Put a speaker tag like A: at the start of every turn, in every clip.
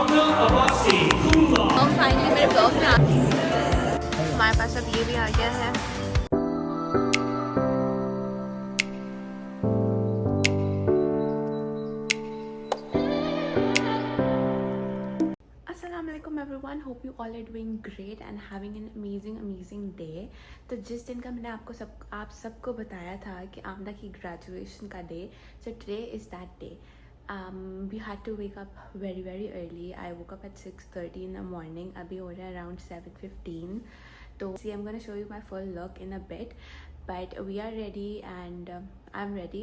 A: हम फाइनली मेरे ब्लॉग में हमारे पास अब ये भी आ गया है। Assalamualaikum everyone, hope you all are doing great and having an amazing day। तो जिस दिन का मैंने आप सबको बताया था कि आमना की ग्रेजुएशन का day, so today is that day। We had to wake up very early। I woke up at 6:30 in the morning। अभी हो रहा है around 7:15। तो see, I'm gonna show you my full look in a bit, but we are ready and I'm ready।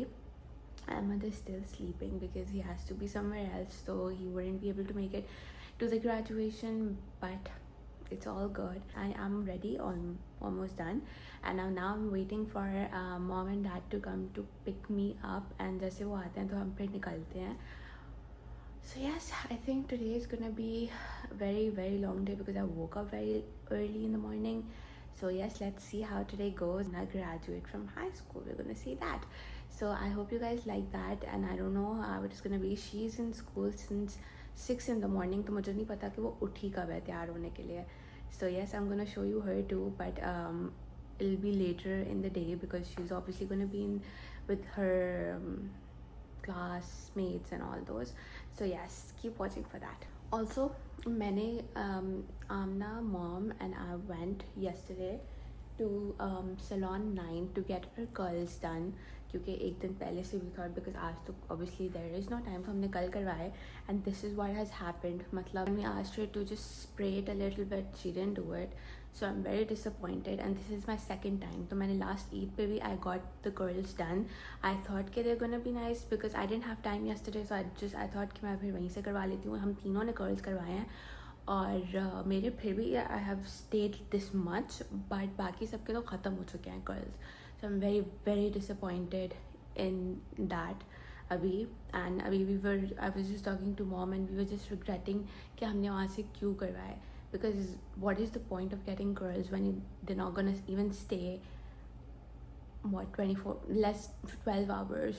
A: Ahmed is still sleeping because he has to be somewhere else, so he wouldn't be able to make it to the graduation, but it's all good। I am ready, almost done, and now I'm waiting for mom and dad to come to pick me up, and जैसे वो आते हैं तो हम फिर निकलते हैं। So yes, I think today is gonna be a very long day because I woke up very early in the morning। So yes, let's see how today goes। When I graduate from high school, we're gonna see that। So I hope you guys like that, and I don't know how it's gonna be। She's in school since 6 in the morning, तो मुझे नहीं पता कि वो उठी कब है तैयार होने के लिए। So yes, I'm gonna show you her too, but it'll be later in the day because she's obviously gonna be in with her classmates and all those। So yes, keep watching for that। Also, मैंने Amna, mom and I went yesterday to salon 9 to get her curls done, क्योंकि एक दिन पहले से भी था because आज तो obviously there is no time, तो हमने कल करवाए। And this is what has happened। मतलब I asked her to just spray it a little bit, she didn't do it, so I'm very disappointed। And this is my second time। तो मैंने last Eid पे भी I got the curls done। I thought कि they're gonna be nice because I didn't have time yesterday, so I thought कि मैं फिर वहीं से करवा लेती हूँ। हम तीनों ने कर्ल्स करवाए हैं और मेरे फिर भी I have stayed this much, but बाकी सबके तो ख़त्म हो चुके हैं curls. So I am very disappointed in that अभी। एंड अभी I was just talking to mom and we were just regretting कि हमने वहाँ से क्यों करवाए, because what is the point of getting curls when they not gonna even stay what 12 hours।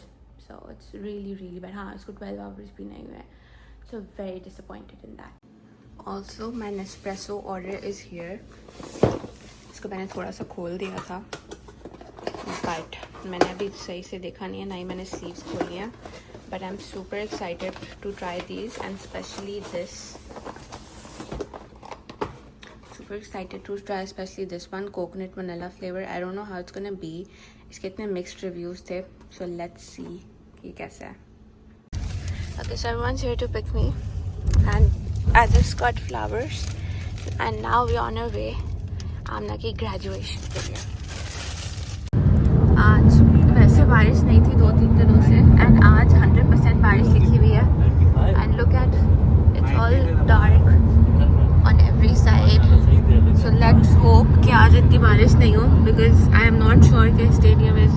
A: so it's really bad। हाँ, इसको 12 hours भी नहीं हुए, so very disappointed in that। Also, my Nespresso order is here। इसको मैंने थोड़ा सा खोल दिया था, बट मैंने अभी सही से देखा नहीं है, ना ही मैंने स्लीव्स खोली हैं। But I am super excited to try these and specially this. Super excited to try specially this one, coconut vanilla flavour. I don't know how it's gonna be. इसके इतने मिक्स्ड रिव्यूज़ थे, so let's see कि कैसा है। Okay, so everyone's here to pick me and I just got flowers and now we're on our way आमना की graduation के लिए। आज वैसे बारिश नहीं थी 2-3 दिनों से, and आज 100% बारिश लिखी हुई है। and look at it's all dark on every side, so let's hope कि आज इतनी बारिश नहीं हो because I am not sure कि stadium is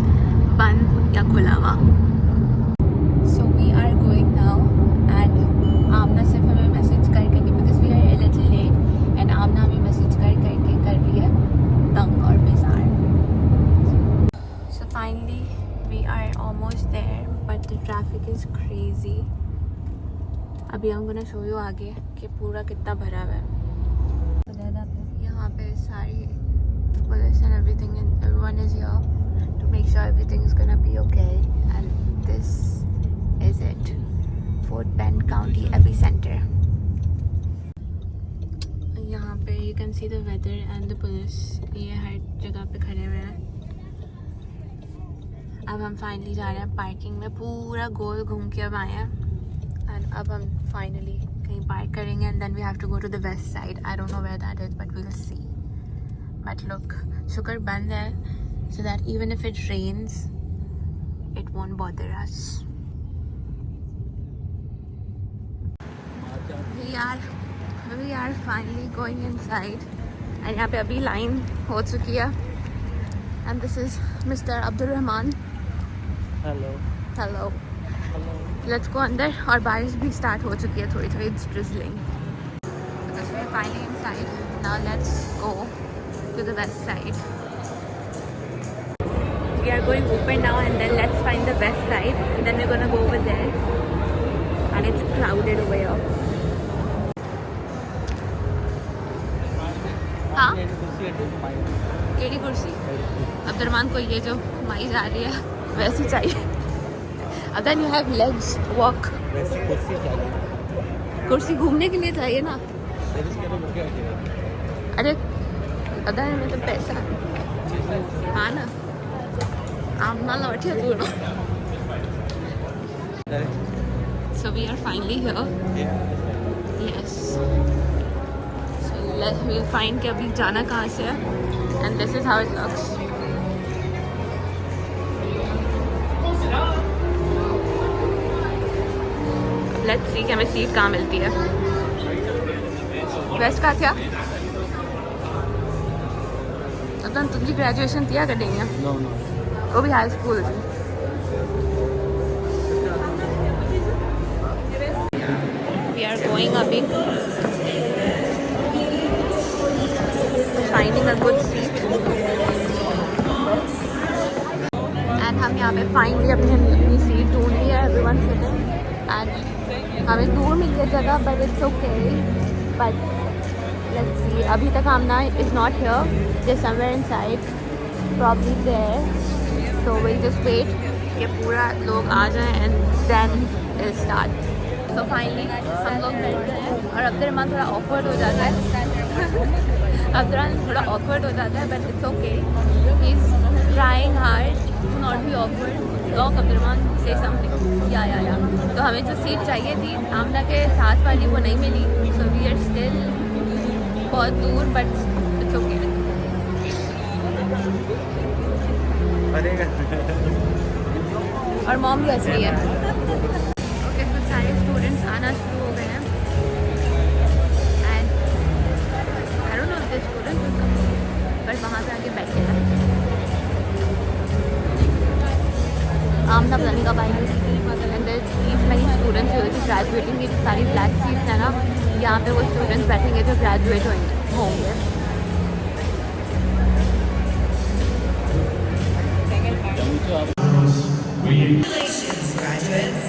A: बंद या खुला हुआ। so we are going now and आमना सिर्फ हमें मैसेज करके because we are a little late and Amna हमें मैसेज करके कर रही है तंग और बेजार। so finally we are almost there but the traffic is crazy। अभी I'm gonna show you आगे कि पूरा कितना भरा हुआ है। यहाँ पे सारी police and everything and everyone is here to make sure everything is gonna be okay। and this is it, Fort Bend County epicenter। यहाँ पे you can see the weather and the police, ये हर जगह पे खड़े हुए हैं। अब हम फाइनली जा रहे हैं पार्किंग में, पूरा गोल घूम के अब आए हैं। एंड अब हम फाइनली कहीं पार्क करेंगे and then we have to go to the west side. I don't know where that is but we will see. But look, शुक्र बंद है so that even if it rains it won't bother us। we are finally going inside and यहाँ पे अभी line हो चुकी है and this is Mr. Abdul Rahman। hello let's go अंदर। और बारिश भी स्टार्ट हो चुकी है थोड़ी it's drizzling because we're finally inside। now let's go to the west side। we are going open now and then let's find the west side and then we're gonna go over there and it's crowded over here। केड़ी कुर्सी? अब्दुलरमान को ये जो माई जा रही है वैसी चाहिए। अब then you have legs walk.
B: वैसी कुर्सी चाहिए।
A: कुर्सी घूमने के लिए चाहिए ना। अरे अदर में तो पैसा हाँ ना आप ना लौटे दूर। So we are finally here. Yes. So we'll find कि अभी जाना कहाँ से है. And this is how it looks. Let's see कि हमें सीट कहाँ मिलती है. वेस्ट का क्या? तो तुमकी ग्रेजुएशन किया करेंगे?
B: No.
A: वो भी हाई स्कूल थी. We are going अभी finding a good seat and हम यहाँ पे finally अपनी सीट ढूंढ रही है. Everyone sitting and हमें दूर मिली है जगह but it's okay. But let's see. अभी तक आमना is not here. They're somewhere inside. Probably there. So we'll just wait कि पूरा लोग आ जाएं and then we'll start. तो फाइनली हम लोग बैठ गए हैं और अब्दुलरमान थोड़ा ऑकवर्ड हो जाता है. अब्दुलरमान थोड़ा ऑकवर्ड हो जाता है but it's okay. He is trying hard to not be awkward. Lock Abdulrahman से समथिंग या. तो हमें जो सीट चाहिए थी आमना के साथ वाली वो नहीं मिली. सो वी आर स्टिल बहुत दूर बट इट्स ओके. और मॉम भी हंस रही है. सारे स्टूडेंट्स आना शुरू हो गए हैं and I don't know if the students will come but वहाँ पे आके बैठे हैं. आमना प्लानिंग का bike and these many students जो कि ग्रेजुएटिंग की सारी ब्लैक सीट्स है ना यहाँ पे वो स्टूडेंट्स बैठेंगे जो ग्रेजुएट होंगे.
C: Congratulations, graduates.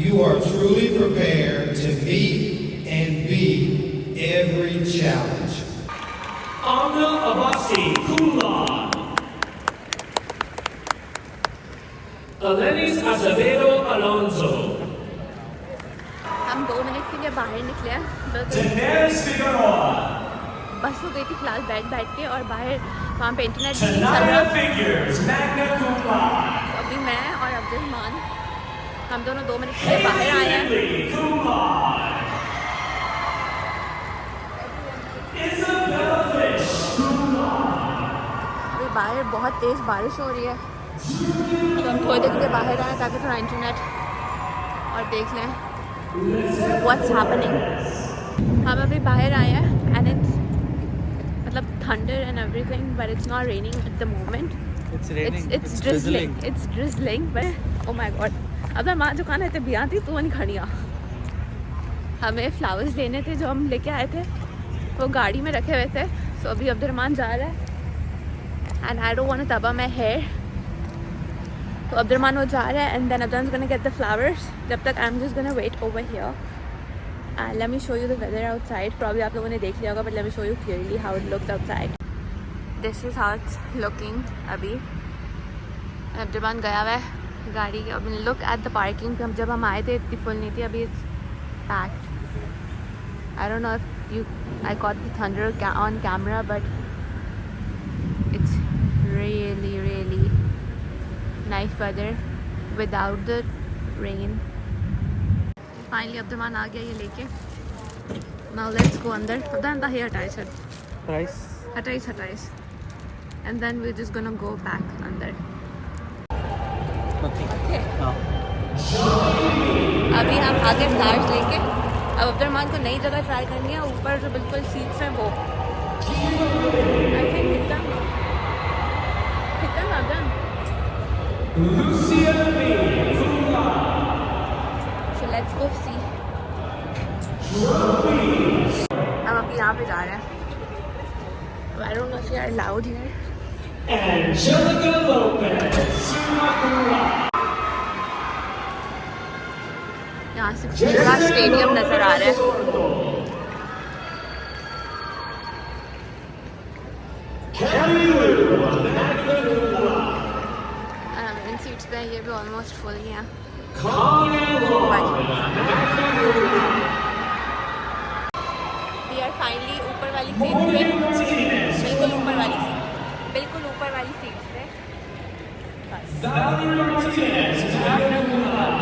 D: You are truly prepared to meet and beat every challenge.
E: Amna Abbasi, cum laude. Alenis Azevedo Alonso.
A: हम 2 मिनट के लिए बाहर निकले हैं.
E: Daenerys Figueroa.
A: बस हो गई थी फिलहाल बैठ के और बाहर वहाँ पे इंटरनेट भी नहीं चल
E: Tanaya
A: रहा.
E: Figures, magna cum laude.
A: तो अभी मैं और अब्दुलरमान हम दोनों 2 मिनट के लिए बाहर आए हैं.
E: Ridley, cum laude. Isabella Fish, cum laude.
A: अभी बाहर बहुत तेज़ बारिश हो रही है तो हम थोड़ी देर के लिए बाहर आए ताकि थोड़ा इंटरनेट और देख लें व्हाट्स हैपनिंग. हम अभी बाहर आए हैं एंड इट्स मतलब thunder and everything but it's not raining at the moment.
B: It's raining.
A: It's drizzling. It's drizzling but oh my god. अब ना माँ जो खाना थे बिया थी तो नहीं खड़िया. हमें फ्लावर्स लेने थे जो हम लेके आए थे वो गाड़ी में रखे हुए थे. सो अभी अब्दुलरमान जा रहा है and I don't want to तबा माय हेयर. तो अब्दुलरमान वो जा रहा है and then Abdulrahman gonna get the flowers. जब तक I am just gonna wait over here. Let me show you the weather outside. Probably आप लोगों ने देख लिया होगा but let me show you clearly how it looks outside. This is how it's looking अभी. अब्दुलरमान गया हुआ है गाड़ी अब लुक एट द पार्किंग। हम जब हम आए थे इतनी फुल नहीं थी, अभी it's packed. I don't know if you I caught the thunder on camera but it's really really nice weather without the rain. Finally Abdulrahman आ गया ये लेके। नाउ लेट्स गो अंदर। अब्दुल हे हटाइस
B: Price?
A: हटाइस and then we're just gonna go back अंदर।
B: Okay. हाँ.
A: अभी हम आगे फ्लावर्स लेके अब अब्दुलरमान को नई जगह ट्राई करनी है। ऊपर जो बिल्कुल सीट्स हैं वो आई थिंक कितना Abdul
E: Lucia Lee, cum laude.
A: So let's go see. अब अभी यहाँ पे जा रहे हैं। I don't know if you are allowed here.
E: Angelica Lopez, summa cum laude.
A: यहाँ से पूरा स्टेडियम नजर आ रहा है।
E: Kelly Lou, magna cum laude.
A: इन सीट्स पे ये भी ऑलमोस्ट फुल ही हैं।
E: Connie Lloyd, magna cum laude.
A: We are finally ऊपर वाली सीट्स पे,
E: Martinez,
A: बिल्कुल ऊपर वाली सीट, बिल्कुल ऊपर वाली सीट्स पे। बस
E: Valerie Martinez, magna cum laude.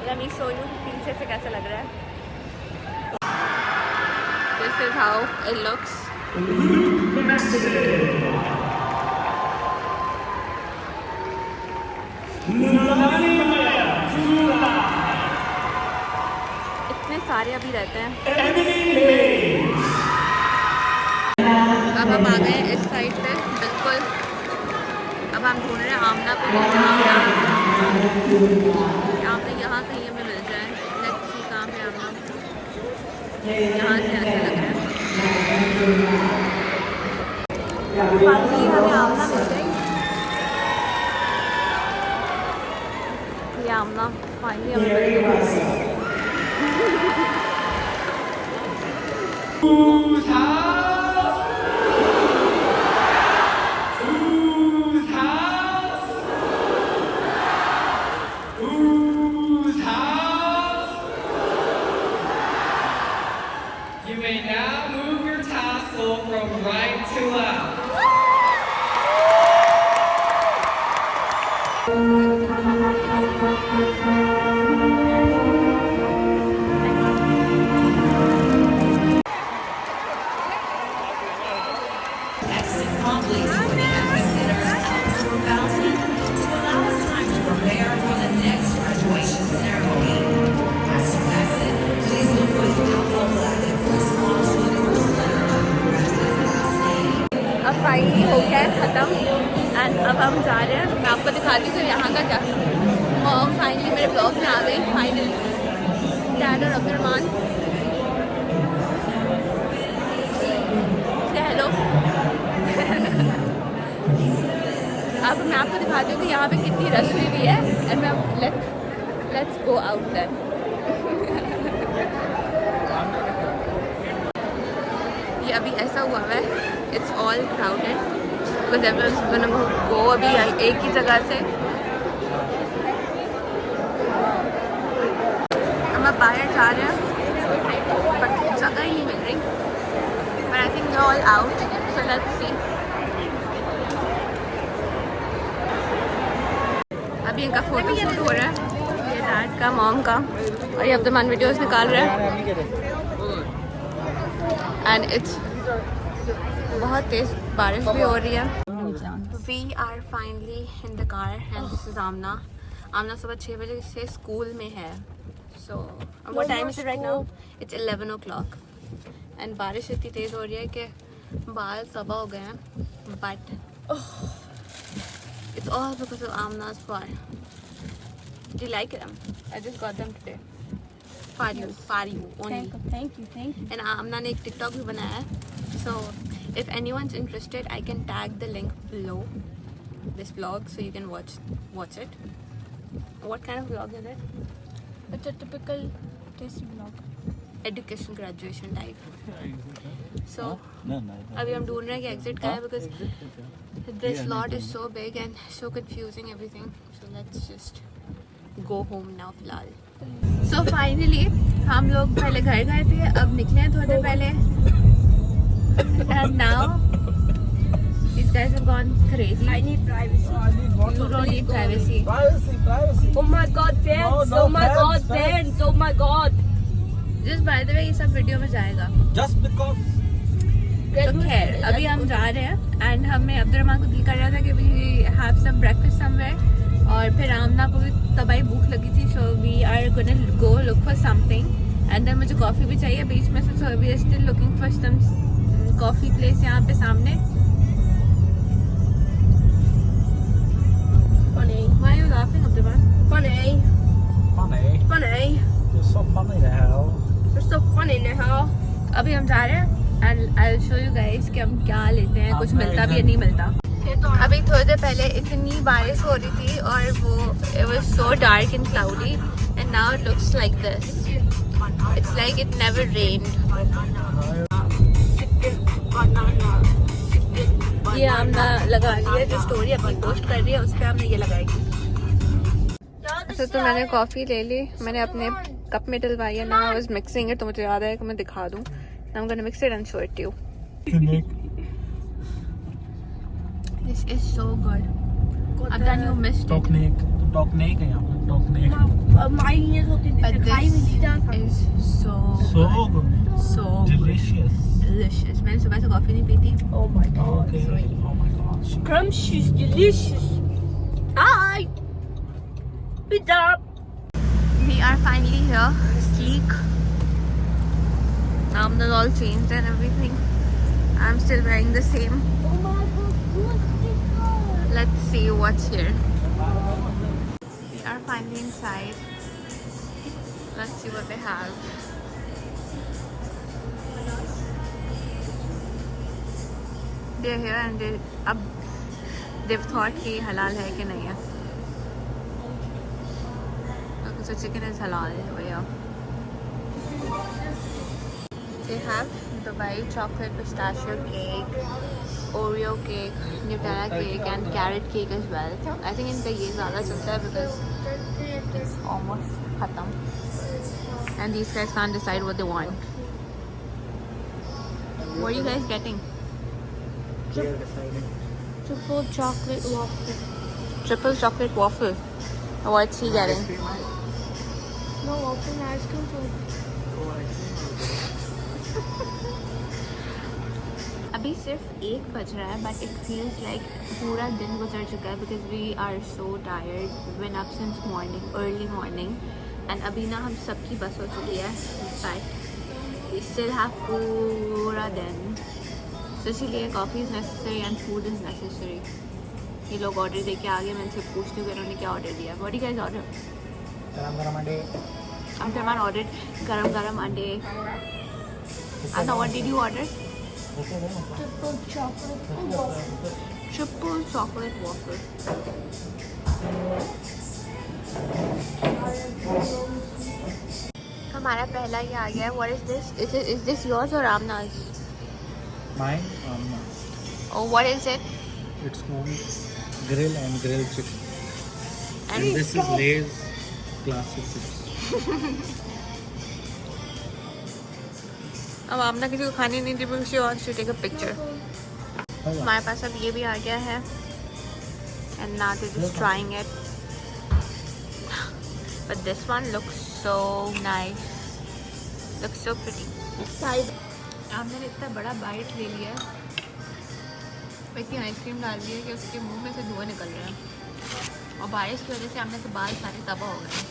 A: let me show you पीछे से कैसा लग रहा है। This is how it looks.
E: Luke Messi. Nalani Maya, cum laude.
A: इतने सारे अभी रहते हैं।
E: Emily Mays.
A: अब हम आ गए इस साइड पे बिल्कुल। अब हम ढूंढ रहे हैं आमना को। यहाँ पे यहाँ कहीं हमें मिल जाए। लेट्स सी कहाँ पे आमना। यहाँ से ऐसा लग रहा है। फाइनली हमें आमना मिल गई। ये आमना फाइनली हमें मिल गई।
E: Whose house? Whose house? Whose house? You may now move your tassel from right to left.
C: Exit promptly to the exit outdoor fountain to allow us time to prepare for the next graduation ceremony. As you exit, please look for the council flag that corresponds to the first letter of your graduate's last name.
A: अब finally हो गया है ख़त्म and अब हम जा रहे हैं। मैं आपको दिखाती हूँ यहाँ का क्या। मॉम फाइनली मेरे ब्लॉग में आ गई। फाइनली डैड और अब्दुलरमान हेलो। अब मैं आपको दिखाती हूँ कि यहाँ पे कितनी रश हुई हुई है एंड मैं लेट्स गो आउट देयर। ये अभी ऐसा हुआ है, it's all crowded because everyone is gonna go अभी एक ही जगह से। हम अब बाहर जा रहे हैं बट जगह ही नहीं मिल रही। But I think all out so let's see. अभी इनका फोटो शूट हो रहा है, ये डैड का मॉम का, और ये अब्दुलरमान वीडियोस निकाल रहा है एंड इट्स बहुत तेज बारिश भी हो रही है। We are finally in the car and this is Amna. Amna सुबह 6 बजे से स्कूल में है। So what time is it right now? It's 11 o'clock and बारिश इतनी तेज़ हो रही है कि बाल तबाह हो गए हैं। But it's all because of Amna's car. Do you like them? I just got them today. For you only.
F: Thank you.
A: And आमना ने एक TikTok भी बनाया है. So if anyone's interested, I can tag the link below this vlog so you can watch it. What kind of vlog is it?
F: It's a typical tasty vlog.
A: Education graduation type. So
B: No.
A: अभी हम ढूंढ रहे हैं कि exit कहाँ है because This lot is so big and so confusing everything. So let's just go home now फिलहाल. So finally हम लोग पहले घर गए थे, अब निकले हैं थोड़ी देर पहले. And now these guys have gone crazy.
F: I need privacy.
A: You don't need privacy.
G: Privacy.
F: Oh my god, fans!
G: No,
F: Oh my
G: fans,
F: god,
G: fans.
F: fans! Oh my god!
A: Just by the way, ये सब video में जाएगा.
G: Just because.
A: तो खैर अभी हम जा रहे हैं एंड हमें अब्दुलरहमान को दिल कर रहा था कि we have some breakfast somewhere और फिर आमना को भी तबाही भूख लगी थी. So we are gonna go look for something and then मुझे कॉफ़ी भी चाहिए बीच में से. So we are still looking for some coffee place यहाँ पे सामने.
F: Funny.
A: Why are you laughing, Abdurrahman?
F: Funny.
G: Funny.
F: Funny.
G: You're so funny now.
F: You're so funny now.
A: अभी हम जा रहे हैं and I will show you guys कि हम क्या लेते हैं. कुछ मिलता भी या नहीं मिलता. अभी थोड़ी देर पहले इतनी बारिश हो रही थी और वो it was so dark and cloudy and now it looks like this. It's like it never rained. ये हमने लगा लिया जो स्टोरी अपनी पोस्ट कर रही है उस पर हमने ये लगाएगी. अच्छा तो मैंने कॉफ़ी ले ली, मैंने अपने कप में डलवाई है. Now I was mixing it तो मुझे याद आया कि मैं दिखा दूँ. I'm gonna mix it and show it to you. This is so good. Abdan, you missed it.
G: Toknik है यहाँ पे. Toknik.
F: Mine is होती थी.
A: But this is so
G: So good.
A: so
G: Delicious.
A: delicious. मैंने सुबह से कॉफ़ी नहीं P थी.
F: Oh my god.
G: Okay. Oh my gosh.
F: Scrumptious, delicious. Hi. Pizza.
A: We are finally here. Sleek. That's all changed and everything. I'm still wearing the same.
F: Oh my god.
A: Let's see what's here. We are finally inside. Let's see what they have. They're here and they've thought कि halal है कि नहीं है. Okay, so chicken is halal over here. They have Dubai chocolate pistachio cake, Oreo cake, Nutella cake and carrot cake as well. I think इनका ये ज़्यादा चलता है because it's almost ख़त्म. And these guys can't decide what they want. What are you guys getting?
F: Triple chocolate waffle.
A: Triple chocolate waffle. What's he getting?
F: No waffle and ice cream too.
A: अभी सिर्फ 1 बज रहा है but it feels like पूरा दिन गुजर चुका है because we are so tired. Been up since morning early morning and अभी ना हम सबकी बस हो चुकी है. इनफैक्ट वी स्टिल हैव पूरा दिन. तो इसीलिए coffee is necessary and food is necessary. ये लोग ऑर्डर दे के आगे मैं इनसे पूछती हूँ कि उन्होंने क्या ऑर्डर दिया. What do you guys order?
G: गरम अंडे.
A: Abdurrahman ordered garam ande. Anna, what did you order?
F: Triple chocolate waffle.
A: Triple chocolate waffle. हमारा पहला ये आ गया है. What is this? Is this yours or Amna's?
G: Mine.
A: Oh, what is it?
G: It's called grill and grilled chicken.
A: And
G: This is Lay's classic chips.
A: अब आमना किसी को खाने नहीं दी because she wants to take a picture. हमारे पास अब ये भी आ गया है and now they're just trying it. But this one looks so nice. Looks so pretty. आमने ने इतना बड़ा बाइट ले लिया है. इतनी आइसक्रीम डाल दी है कि उसके मुंह में से धुआं निकल रहा है और बारिश की वजह से आमने के बाल सारे तबाह हो गए हैं.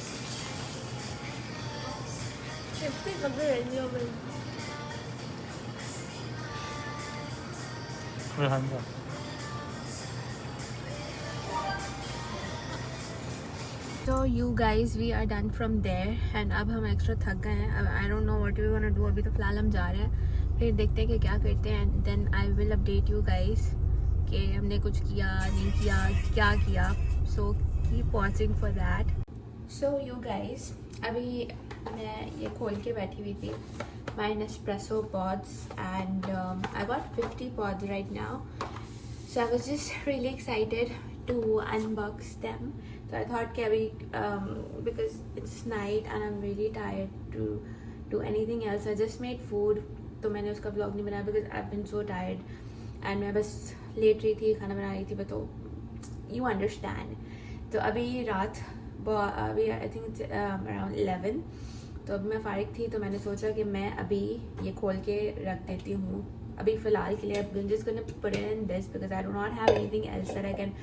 A: So you guys, we are done from there and अब हम एक्स्ट्रा थक गए हैं. अब I don't know what we wanna do. अभी तो फिलहाल हम जा रहे हैं, फिर देखते हैं कि क्या करते हैं and then I will update you guys कि हमने कुछ किया नहीं किया क्या किया. So keep watching for that. So you guys, अभी मैं ये खोल के बैठी हुई थी my Nespresso pods and I got 50 pods right now. So I was just really excited to unbox them. So I thought because it's night and I'm really tired to do anything else, I just made food. तो मैंने उसका vlog नहीं बनाया because I've been so tired and मैं बस late रही थी, खाना बना रही थी, तो you understand. तो अभी रात I think it's around 11. तो अब मैं फारिग थी तो मैंने सोचा कि मैं अभी ये खोल के रख देती हूँ अभी फ़िलहाल के लिए. I'm just gonna put it in this because I do not have anything else that I can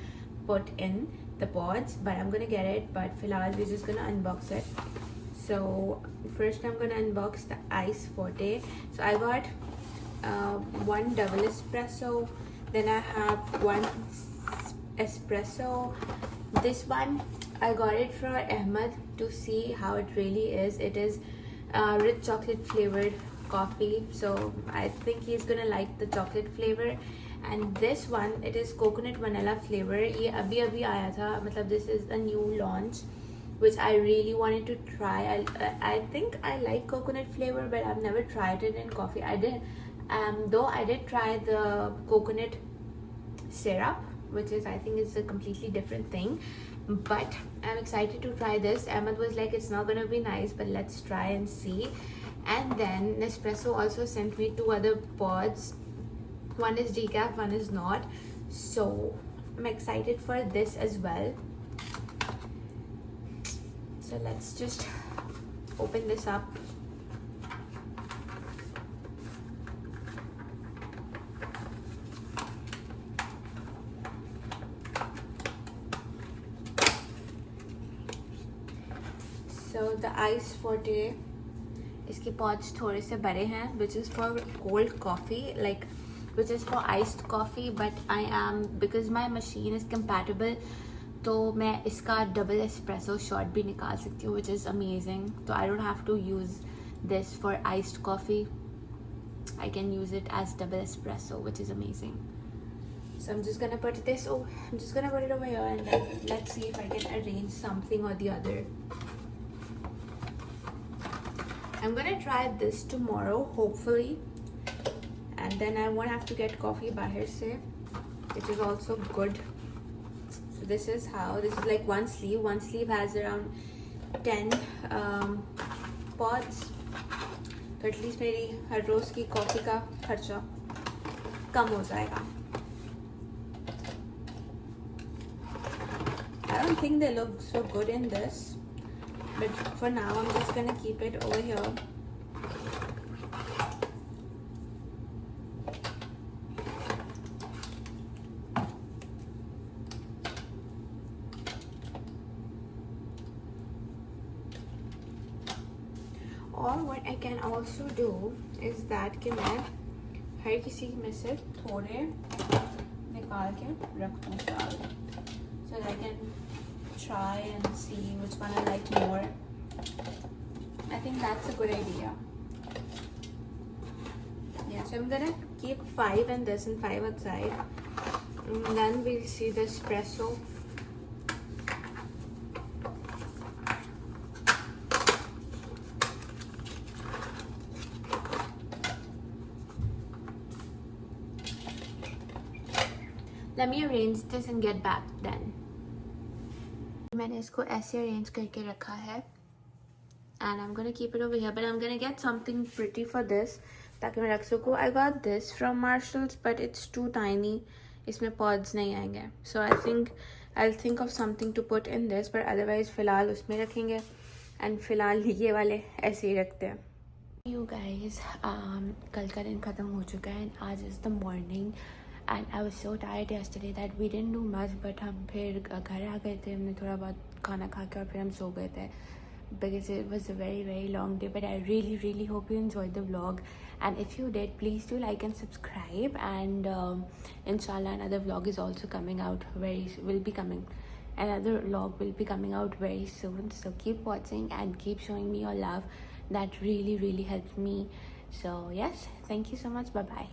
A: put in the pods, but I'm gonna get it. But फ़िलहाल we're just gonna unbox it. So first I'm gonna unbox the Ice Forte. So I got one double espresso, then I have one espresso. This one I got it from Ahmed to see how it really is. It is rich chocolate flavored coffee, so I think he's gonna like the chocolate flavor. And this one, it is coconut vanilla flavor. ये अभी आया था, मतलब this is a new launch which I really wanted to try. I think I like coconut flavor, but I've never tried it in coffee. I did though I did try the coconut syrup, which is, I think it's a completely different thing, but I'm excited to try this. Ahmed was like, it's not gonna be nice, but let's try and see. And then Nespresso also sent me 2 other pods. One is decaf, one is not, so I'm excited for this as well. So let's just open this up. So the Ice Forte, इसके pods थोड़े से बड़े हैं, which is for cold coffee, like which is for iced coffee, but I am, because my machine is compatible, तो मैं इसका double espresso shot भी निकाल सकती हूँ, which is amazing. So I don't have to use this for iced coffee. I can use it as double espresso, which is amazing. So I'm just gonna put this. Oh, I'm just gonna put it over here, and then let's see if I can arrange something or the other. I'm gonna try this tomorrow, hopefully, and then I won't have to get coffee bahar se, which is also good. So this is how, this is like one sleeve. One sleeve has around 10 pods. तो at least मेरी हर रोज़ की coffee का खर्चा कम हो जाएगा. I don't think they look so good in this, but for now I'm just gonna keep it over here. Or what I can also do is that कि मैं हर किसी में से थोड़े निकाल के रख दूँ साल, so that I can try and see which one I like more. I think that's a good idea. Yeah, so I'm gonna keep 5 in this and 5 outside, and then we'll see the espresso. Let me arrange this and get back then. मैंने इसको ऐसे arrange करके रखा है, and I'm gonna keep it over here, but I'm gonna get something pretty for this ताकि मैं रख सकूँ. I got this from Marshalls, but it's too tiny. इसमें pods नहीं आएंगे, so I think I'll think of something to put in this, but otherwise फ़िलहाल उसमें रखेंगे, and फ़िलहाल ये वाले ऐसे ही रखते हैं. You guys, कल का दिन ख़त्म हो चुका है, and आज is the morning. And I was so tired yesterday that we didn't do much, but हम फिर घर आ गए थे, हमने थोड़ा बहुत खाना खा के और फिर हम सो गए थे, because it was a very long day. But I really hope you enjoyed the vlog, and if you did, please do like and subscribe, and inshallah another vlog is also coming out another vlog will be coming out very soon. So keep watching and keep showing me your love. That really helps me. So yes, thank you so much. Bye bye.